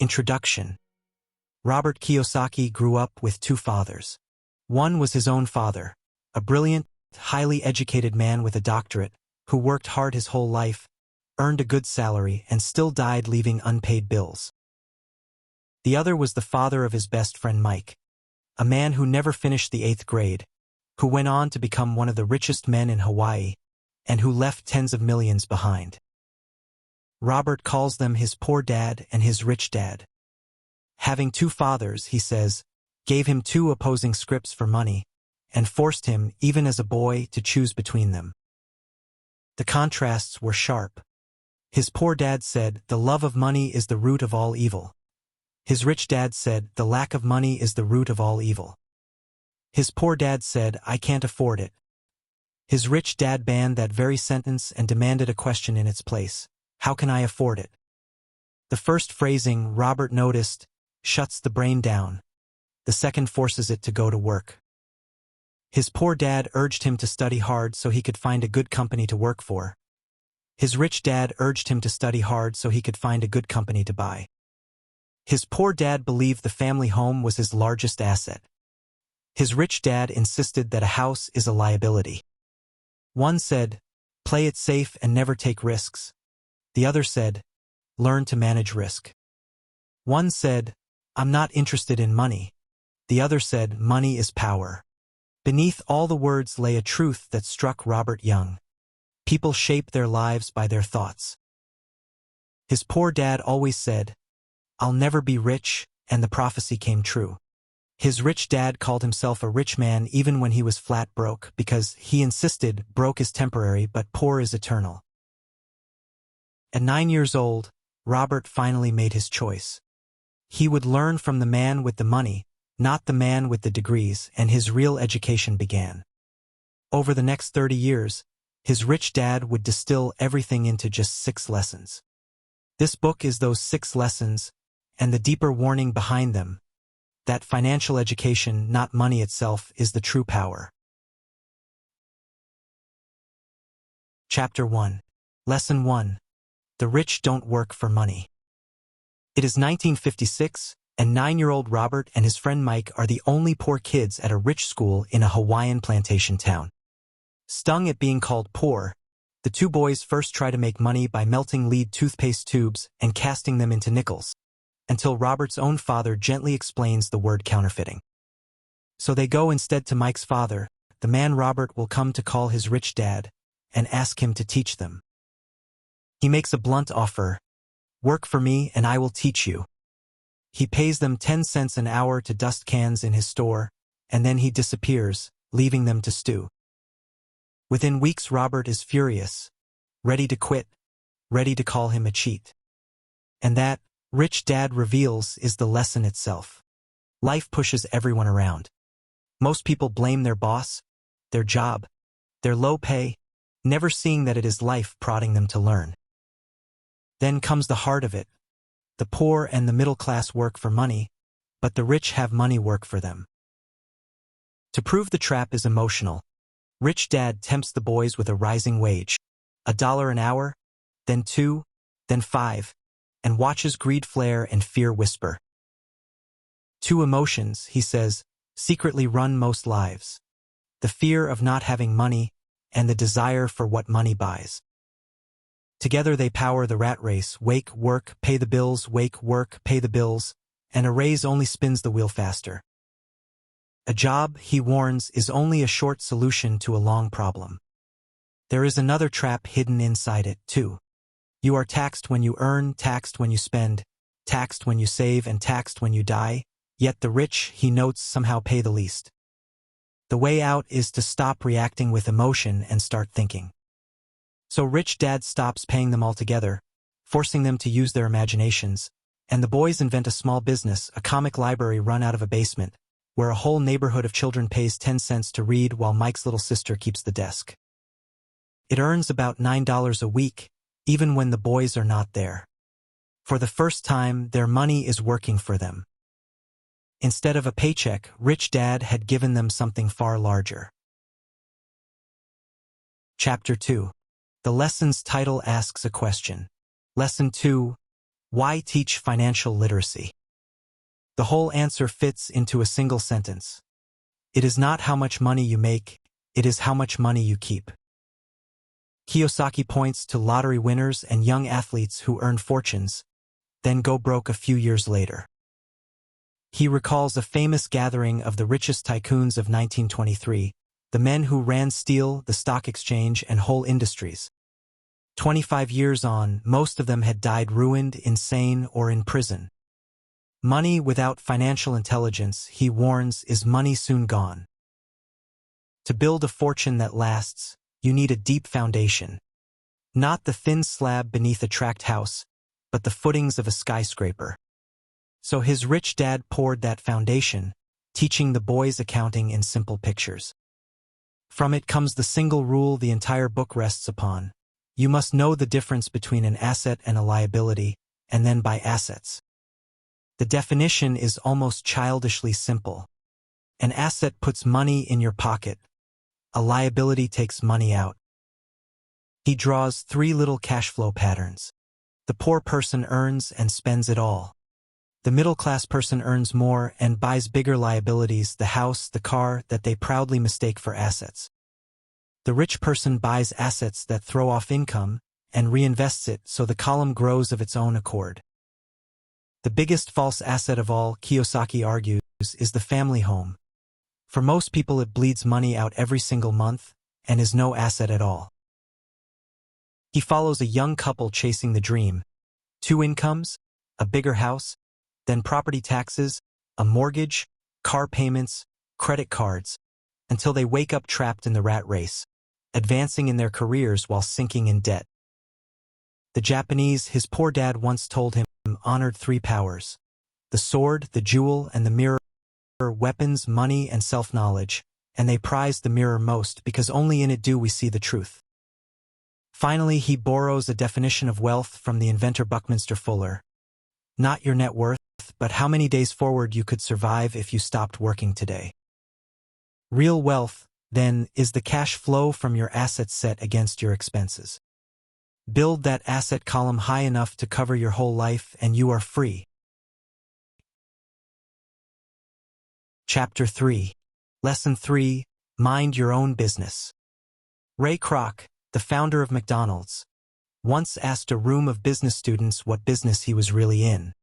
Introduction. Robert Kiyosaki grew up with two fathers. One was his own father, a brilliant, highly educated man with a doctorate, who worked hard his whole life, earned a good salary, and still died leaving unpaid bills. The other was the father of his best friend Mike, a man who never finished the 8th grade, who went on to become one of the richest men in Hawaii, and who left tens of millions behind. Robert calls them his poor dad and his rich dad. Having two fathers, he says, gave him two opposing scripts for money, and forced him, even as a boy, to choose between them. The contrasts were sharp. His poor dad said, "The love of money is the root of all evil." His rich dad said, "The lack of money is the root of all evil." His poor dad said, "I can't afford it." His rich dad banned that very sentence and demanded a question in its place. How can I afford it? The first phrasing, Robert noticed, shuts the brain down. The second forces it to go to work. His poor dad urged him to study hard so he could find a good company to work for. His rich dad urged him to study hard so he could find a good company to buy. His poor dad believed the family home was his largest asset. His rich dad insisted that a house is a liability. One said, "Play it safe and never take risks." The other said, "Learn to manage risk." One said, "I'm not interested in money." The other said, "Money is power." Beneath all the words lay a truth that struck Robert young. People shape their lives by their thoughts. His poor dad always said, "I'll never be rich," and the prophecy came true. His rich dad called himself a rich man even when he was flat broke, because he insisted broke is temporary but poor is eternal. At 9 years old, Robert finally made his choice. He would learn from the man with the money, not the man with the degrees, and his real education began. Over the next 30 years, his rich dad would distill everything into just 6 lessons. This book is those 6 lessons, and the deeper warning behind them, that financial education, not money itself, is the true power. Chapter 1. Lesson 1. The rich don't work for money. It is 1956, and 9-year-old Robert and his friend Mike are the only poor kids at a rich school in a Hawaiian plantation town. Stung at being called poor, the two boys first try to make money by melting lead toothpaste tubes and casting them into nickels, until Robert's own father gently explains the word counterfeiting. So they go instead to Mike's father, the man Robert will come to call his rich dad, and ask him to teach them. He makes a blunt offer, "Work for me and I will teach you." He pays them 10 cents an hour to dust cans in his store, and then he disappears, leaving them to stew. Within weeks, Robert is furious, ready to quit, ready to call him a cheat. And that, rich dad reveals, is the lesson itself. Life pushes everyone around. Most people blame their boss, their job, their low pay, never seeing that it is life prodding them to learn. Then comes the heart of it. The poor and the middle class work for money, but the rich have money work for them. To prove the trap is emotional, rich dad tempts the boys with a rising wage, $1 an hour, then 2, then 5, and watches greed flare and fear whisper. 2 emotions, he says, secretly run most lives: the fear of not having money and the desire for what money buys. Together they power the rat race: wake, work, pay the bills, wake, work, pay the bills, and a raise only spins the wheel faster. A job, he warns, is only a short solution to a long problem. There is another trap hidden inside it, too. You are taxed when you earn, taxed when you spend, taxed when you save, and taxed when you die, yet the rich, he notes, somehow pay the least. The way out is to stop reacting with emotion and start thinking. So rich dad stops paying them altogether, forcing them to use their imaginations, and the boys invent a small business, a comic library run out of a basement, where a whole neighborhood of children pays 10 cents to read while Mike's little sister keeps the desk. It earns about $9 a week, even when the boys are not there. For the first time, their money is working for them. Instead of a paycheck, rich dad had given them something far larger. Chapter 2. The lesson's title asks a question. Lesson 2. Why teach financial literacy? The whole answer fits into a single sentence. It is not how much money you make, it is how much money you keep. Kiyosaki points to lottery winners and young athletes who earn fortunes, then go broke a few years later. He recalls a famous gathering of the richest tycoons of 1923, the men who ran steel, the stock exchange, and whole industries. 25 years on, most of them had died ruined, insane, or in prison. Money without financial intelligence, he warns, is money soon gone. To build a fortune that lasts, you need a deep foundation. Not the thin slab beneath a tract house, but the footings of a skyscraper. So his rich dad poured that foundation, teaching the boys accounting in simple pictures. From it comes the single rule the entire book rests upon. You must know the difference between an asset and a liability, and then buy assets. The definition is almost childishly simple. An asset puts money in your pocket. A liability takes money out. He draws 3 little cash flow patterns. The poor person earns and spends it all. The middle-class person earns more and buys bigger liabilities, the house, the car, that they proudly mistake for assets. The rich person buys assets that throw off income and reinvests it so the column grows of its own accord. The biggest false asset of all, Kiyosaki argues, is the family home. For most people it bleeds money out every single month and is no asset at all. He follows a young couple chasing the dream. 2 incomes, a bigger house, then property taxes, a mortgage, car payments, credit cards, until they wake up trapped in the rat race, advancing in their careers while sinking in debt. The Japanese, his poor dad once told him, honored 3 powers: the sword, the jewel, and the mirror, weapons, money, and self-knowledge, and they prized the mirror most because only in it do we see the truth. Finally, he borrows a definition of wealth from the inventor Buckminster Fuller. Not your net worth, but how many days forward you could survive if you stopped working today. Real wealth, then, is the cash flow from your assets set against your expenses. Build that asset column high enough to cover your whole life and you are free. Chapter 3. Lesson 3. Mind your own business. Ray Kroc, the founder of McDonald's, once asked a room of business students what business he was really in.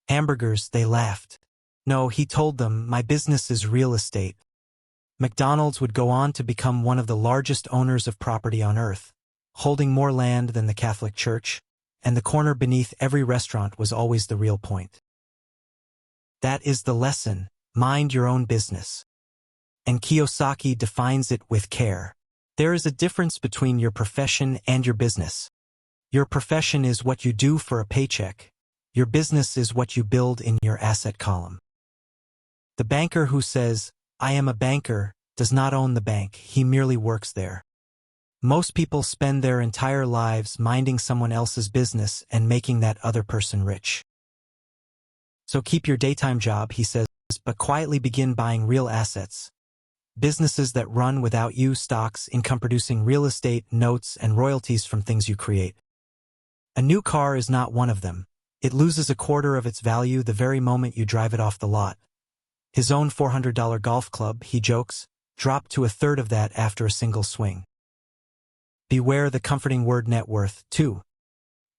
Hamburgers, they laughed. No, he told them, my business is real estate. McDonald's would go on to become one of the largest owners of property on earth, holding more land than the Catholic Church, and the corner beneath every restaurant was always the real point. That is the lesson, mind your own business. And Kiyosaki defines it with care. There is a difference between your profession and your business. Your profession is what you do for a paycheck. Your business is what you build in your asset column. The banker who says, I am a banker, does not own the bank, he merely works there. Most people spend their entire lives minding someone else's business and making that other person rich. So keep your daytime job, he says, but quietly begin buying real assets. Businesses that run without you, stocks, income-producing real estate, notes, and royalties from things you create. A new car is not one of them. It loses a quarter of its value the very moment you drive it off the lot. His own $400 golf club, he jokes, dropped to a third of that after a single swing. Beware the comforting word net worth, too.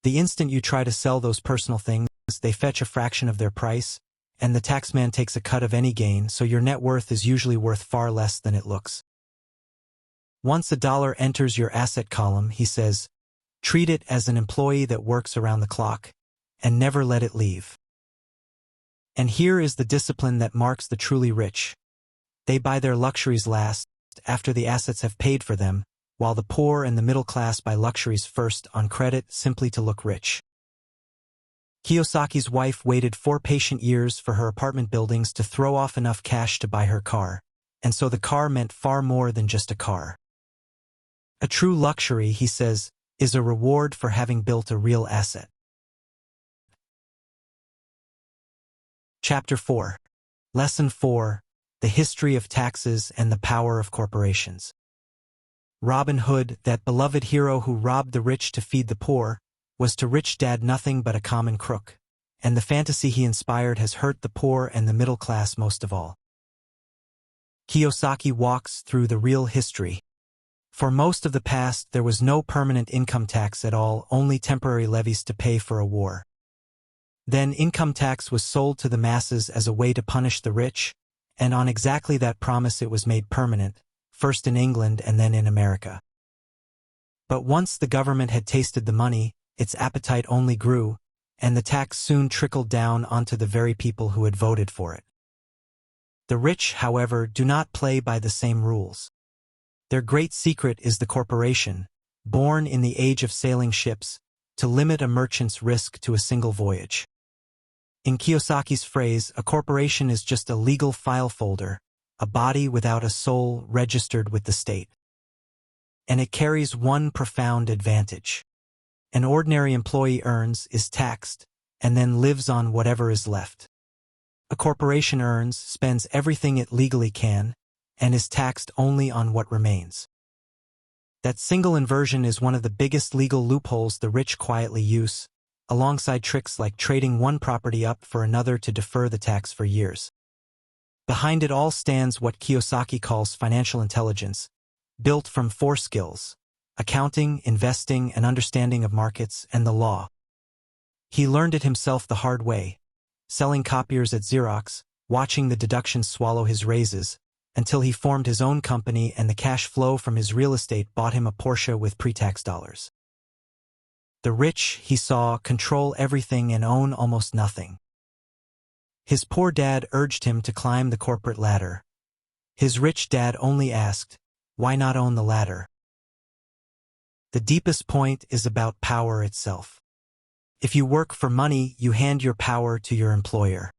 The instant you try to sell those personal things, they fetch a fraction of their price, and the taxman takes a cut of any gain, so your net worth is usually worth far less than it looks. Once a dollar enters your asset column, he says, treat it as an employee that works around the clock, and never let it leave. And here is the discipline that marks the truly rich. They buy their luxuries last, after the assets have paid for them, while the poor and the middle class buy luxuries first on credit simply to look rich. Kiyosaki's wife waited 4 patient years for her apartment buildings to throw off enough cash to buy her car, and so the car meant far more than just a car. A true luxury, he says, is a reward for having built a real asset. Chapter 4. Lesson 4. The History of Taxes and the Power of Corporations. Robin Hood, that beloved hero who robbed the rich to feed the poor, Was to rich dad nothing but a common crook, and the fantasy he inspired has hurt the poor and the middle class most of all. Kiyosaki walks through the real history. For most of the past, there was no permanent income tax at all, only temporary levies to pay for a war. Then income tax was sold to the masses as a way to punish the rich, and on exactly that promise it was made permanent, first in England and then in America. But once the government had tasted the money, its appetite only grew, and the tax soon trickled down onto the very people who had voted for it. The rich, however, do not play by the same rules. Their great secret is the corporation, born in the age of sailing ships, to limit a merchant's risk to a single voyage. In Kiyosaki's phrase, a corporation is just a legal file folder, a body without a soul registered with the state. And it carries one profound advantage. An ordinary employee earns, is taxed, and then lives on whatever is left. A corporation earns, spends everything it legally can, and is taxed only on what remains. That single inversion is one of the biggest legal loopholes the rich quietly use, alongside tricks like trading one property up for another to defer the tax for years. Behind it all stands what Kiyosaki calls financial intelligence, built from 4 skills: accounting, investing, and understanding of markets, and the law. He learned it himself the hard way, selling copiers at Xerox, watching the deductions swallow his raises, until he formed his own company and the cash flow from his real estate bought him a Porsche with pre-tax dollars. The rich, he saw, control everything and own almost nothing. His poor dad urged him to climb the corporate ladder. His rich dad only asked, why not own the ladder? The deepest point is about power itself. If you work for money, you hand your power to your employer.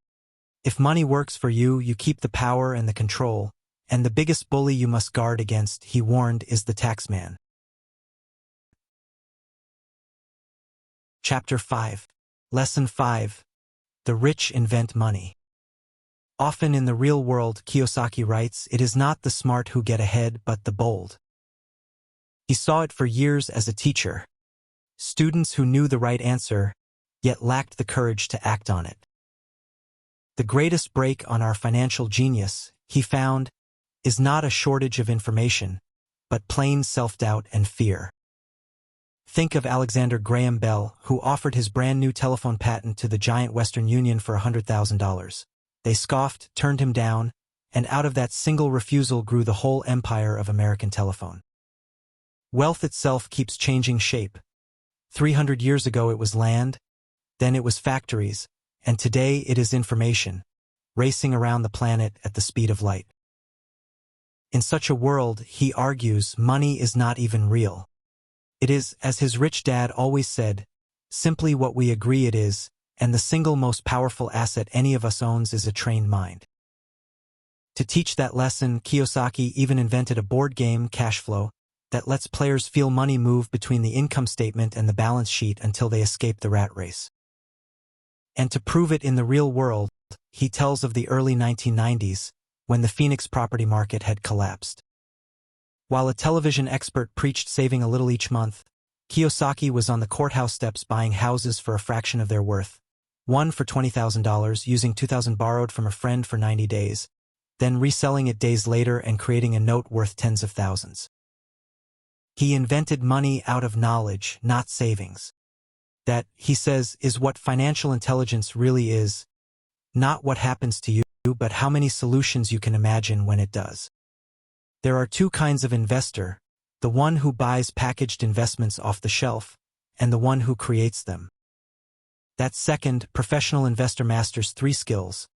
If money works for you, you keep the power and the control, and the biggest bully you must guard against, he warned, is the taxman. Chapter 5. Lesson 5. The rich invent money. Often in the real world, Kiyosaki writes, it is not the smart who get ahead but the bold. He saw it for years as a teacher. Students who knew the right answer, yet lacked the courage to act on it. The greatest brake on our financial genius, he found, is not a shortage of information, but plain self-doubt and fear. Think of Alexander Graham Bell, who offered his brand new telephone patent to the giant Western Union for $100,000. They scoffed, turned him down, and out of that single refusal grew the whole empire of American telephone. Wealth itself keeps changing shape. 300 years ago it was land, then it was factories, and today it is information, racing around the planet at the speed of light. In such a world, he argues, money is not even real. It is, as his rich dad always said, simply what we agree it is, and the single most powerful asset any of us owns is a trained mind. To teach that lesson, Kiyosaki even invented a board game, Cash Flow, that lets players feel money move between the income statement and the balance sheet until they escape the rat race. And to prove it in the real world, he tells of the early 1990s, when the Phoenix property market had collapsed. While a television expert preached saving a little each month, Kiyosaki was on the courthouse steps buying houses for a fraction of their worth, one for $20,000 using $2,000 borrowed from a friend for 90 days, then reselling it days later and creating a note worth tens of thousands. He invented money out of knowledge, not savings. That, he says, is what financial intelligence really is, not what happens to you, but how many solutions you can imagine when it does. There are 2 kinds of investor, the one who buys packaged investments off the shelf, and the one who creates them. That second, professional investor masters 3 skills: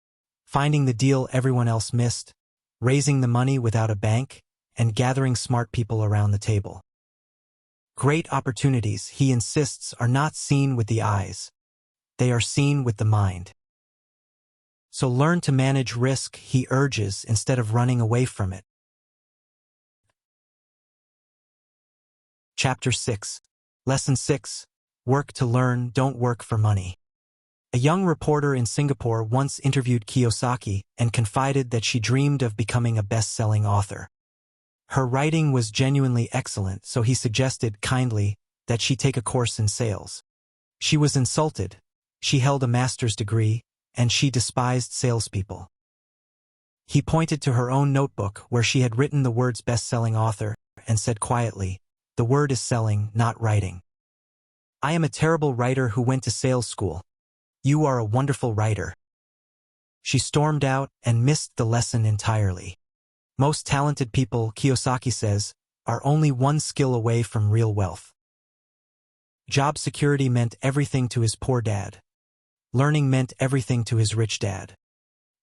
finding the deal everyone else missed, raising the money without a bank, and gathering smart people around the table. Great opportunities, he insists, are not seen with the eyes. They are seen with the mind. So learn to manage risk, he urges, instead of running away from it. Chapter 6. Lesson 6. Work to learn, don't work for money. A young reporter in Singapore once interviewed Kiyosaki and confided that she dreamed of becoming a best-selling author. Her writing was genuinely excellent, so he suggested, kindly, that she take a course in sales. She was insulted. She held a master's degree, and she despised salespeople. He pointed to her own notebook where she had written the words best-selling author and said quietly, "The word is selling, not writing. I am a terrible writer who went to sales school. You are a wonderful writer." She stormed out and missed the lesson entirely. Most talented people, Kiyosaki says, are only one skill away from real wealth. Job security meant everything to his poor dad. Learning meant everything to his rich dad.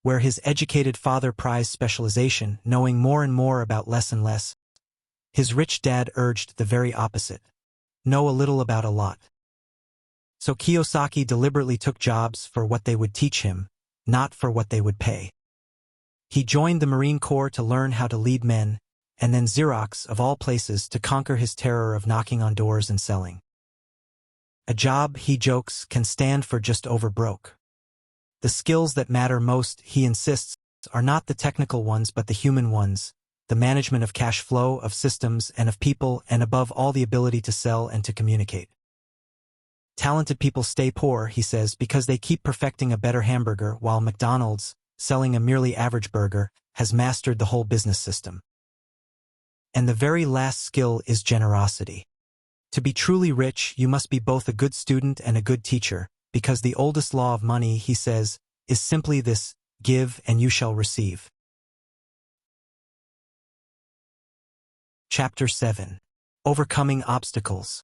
Where his educated father prized specialization, knowing more and more about less and less, his rich dad urged the very opposite. Know a little about a lot. So Kiyosaki deliberately took jobs for what they would teach him, not for what they would pay. He joined the Marine Corps to learn how to lead men, and then Xerox, of all places, to conquer his terror of knocking on doors and selling. A job, he jokes, can stand for just over broke. The skills that matter most, he insists, are not the technical ones but the human ones, the management of cash flow, of systems, and of people, and above all the ability to sell and to communicate. Talented people stay poor, he says, because they keep perfecting a better hamburger while McDonald's, selling a merely average burger, has mastered the whole business system. And the very last skill is generosity. To be truly rich, you must be both a good student and a good teacher, because the oldest law of money, he says, is simply this: give and you shall receive. Chapter 7. Overcoming Obstacles.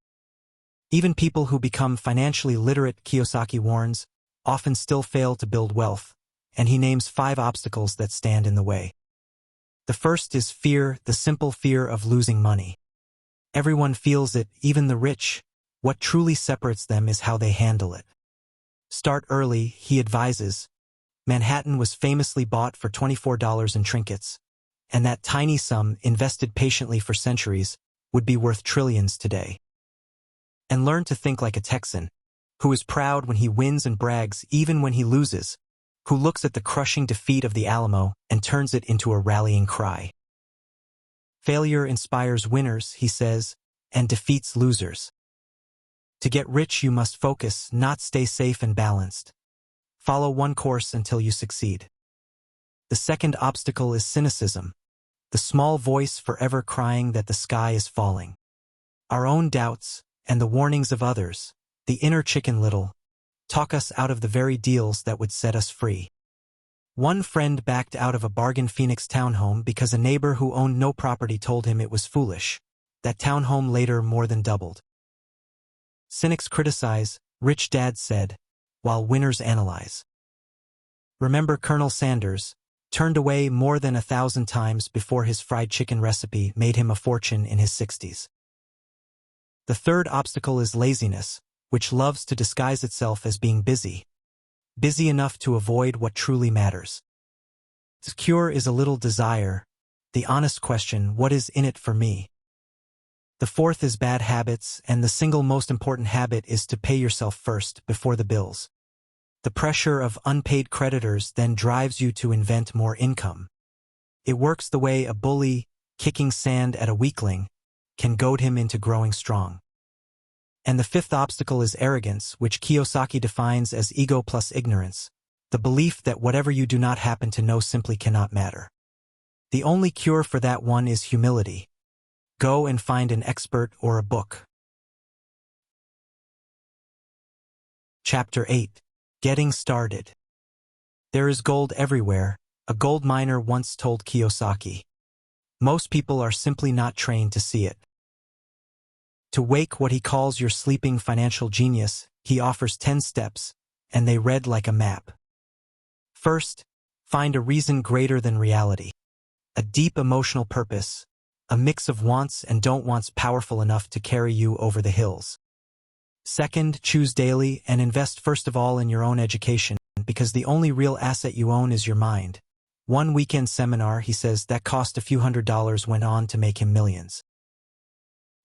Even people who become financially literate, Kiyosaki warns, often still fail to build wealth, and he names 5 obstacles that stand in the way. The first is fear, the simple fear of losing money. Everyone feels it, even the rich. What truly separates them is how they handle it. Start early, he advises. Manhattan was famously bought for $24 in trinkets, and that tiny sum, invested patiently for centuries, would be worth trillions today. And learn to think like a Texan, who is proud when he wins and brags even when he loses, who looks at the crushing defeat of the Alamo and turns it into a rallying cry. Failure inspires winners, he says, and defeats losers. To get rich, you must focus, not stay safe and balanced. Follow one course until you succeed. The second obstacle is cynicism, the small voice forever crying that the sky is falling. Our own doubts, and the warnings of others, the inner Chicken Little, talk us out of the very deals that would set us free. One friend backed out of a bargain Phoenix townhome because a neighbor who owned no property told him it was foolish. That townhome later more than doubled. Cynics criticize, rich dads said, while winners analyze. Remember Colonel Sanders, turned away more than 1,000 times before his fried chicken recipe made him a fortune in his 60s. The third obstacle is laziness, which loves to disguise itself as being busy. Busy enough to avoid what truly matters. The cure is a little desire, the honest question, what is in it for me? The fourth is bad habits, and the single most important habit is to pay yourself first, before the bills. The pressure of unpaid creditors then drives you to invent more income. It works the way a bully, kicking sand at a weakling, can goad him into growing strong. And the fifth obstacle is arrogance, which Kiyosaki defines as ego plus ignorance, the belief that whatever you do not happen to know simply cannot matter. The only cure for that one is humility. Go and find an expert or a book. Chapter 8. Getting Started. There is gold everywhere, a gold miner once told Kiyosaki. Most people are simply not trained to see it. To wake what he calls your sleeping financial genius, he offers 10 steps, and they read like a map. First, find a reason greater than reality. A deep emotional purpose, a mix of wants and don't wants powerful enough to carry you over the hills. Second, choose daily and invest first of all in your own education, because the only real asset you own is your mind. One weekend seminar, he says, that cost a few $100s went on to make him millions.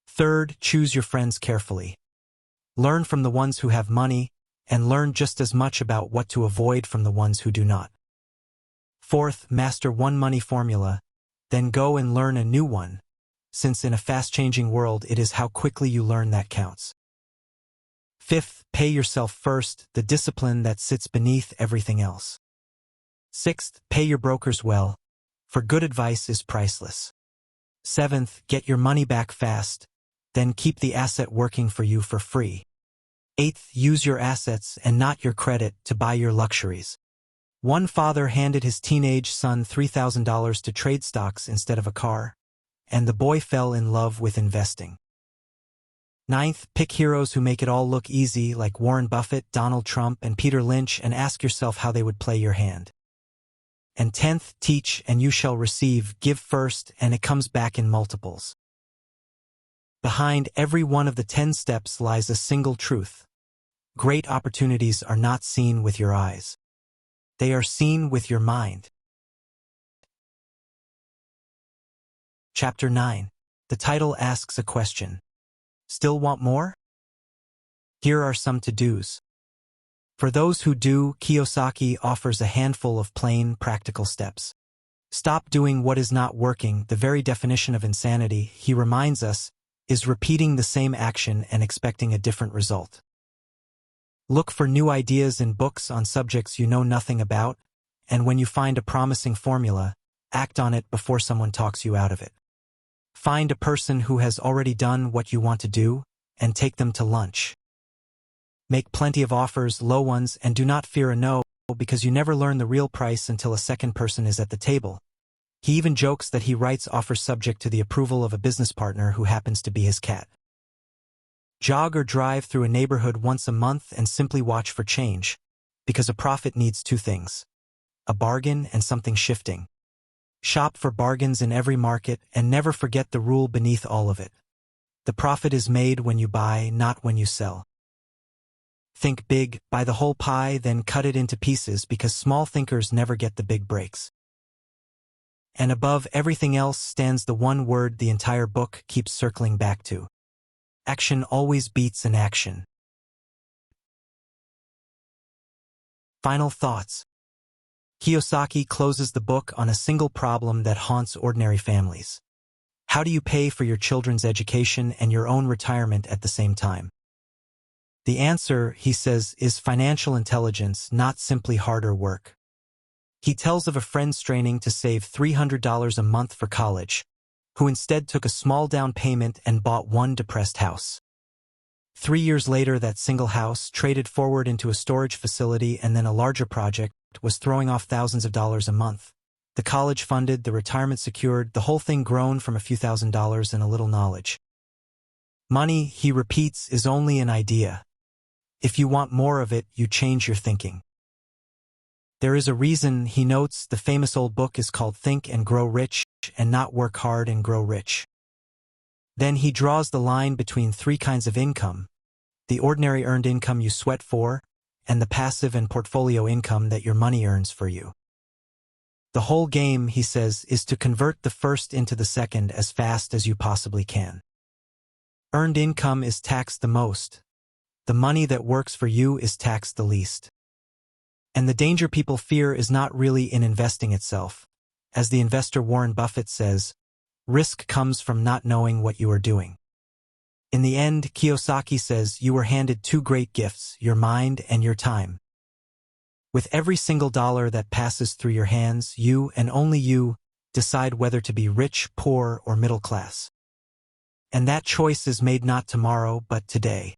Third, choose your friends carefully. Learn from the ones who have money, and learn just as much about what to avoid from the ones who do not. Fourth, master one money formula, then go and learn a new one, since in a fast-changing world it is how quickly you learn that counts. Fifth, pay yourself first, the discipline that sits beneath everything else. 6th, pay your brokers well, for good advice is priceless. 7th, get your money back fast, then keep the asset working for you for free. 8th, use your assets and not your credit to buy your luxuries. One father handed his teenage son $3,000 to trade stocks instead of a car, and the boy fell in love with investing. 9th, pick heroes who make it all look easy, like Warren Buffett, Donald Trump, and Peter Lynch, and ask yourself how they would play your hand. And 10th, teach and you shall receive, give first and it comes back in multiples. Behind every one of the 10 steps lies a single truth. Great opportunities are not seen with your eyes. They are seen with your mind. Chapter 9. The title asks a question. Still want more? Here are some to-dos. For those who do, Kiyosaki offers a handful of plain, practical steps. Stop doing what is not working. The very definition of insanity, he reminds us, is repeating the same action and expecting a different result. Look for new ideas in books on subjects you know nothing about, and when you find a promising formula, act on it before someone talks you out of it. Find a person who has already done what you want to do, and take them to lunch. Make plenty of offers, low ones, and do not fear a no, because you never learn the real price until a second person is at the table. He even jokes that he writes offers subject to the approval of a business partner who happens to be his cat. Jog or drive through a neighborhood once a month and simply watch for change, because a profit needs two things: a bargain and something shifting. Shop for bargains in every market and never forget the rule beneath all of it. The profit is made when you buy, not when you sell. Think big, buy the whole pie, then cut it into pieces, because small thinkers never get the big breaks. And above everything else stands the one word the entire book keeps circling back to. Action always beats inaction. Final thoughts. Kiyosaki closes the book on a single problem that haunts ordinary families. How do you pay for your children's education and your own retirement at the same time? The answer, he says, is financial intelligence, not simply harder work. He tells of a friend straining to save $300 a month for college, who instead took a small down payment and bought one depressed house. 3 years later, that single house, traded forward into a storage facility and then a larger project, was throwing off thousands of dollars a month. The college funded, the retirement secured, the whole thing grown from a few $1,000s and a little knowledge. Money, he repeats, is only an idea. If you want more of it, you change your thinking. There is a reason, he notes, the famous old book is called Think and Grow Rich, and not Work Hard and Grow Rich. Then he draws the line between three kinds of income: the ordinary earned income you sweat for, and the passive and portfolio income that your money earns for you. The whole game, he says, is to convert the first into the second as fast as you possibly can. Earned income is taxed the most. The money that works for you is taxed the least. And the danger people fear is not really in investing itself. As the investor Warren Buffett says, risk comes from not knowing what you are doing. In the end, Kiyosaki says, you were handed two great gifts, your mind and your time. With every single dollar that passes through your hands, you, and only you, decide whether to be rich, poor, or middle class. And that choice is made not tomorrow, but today.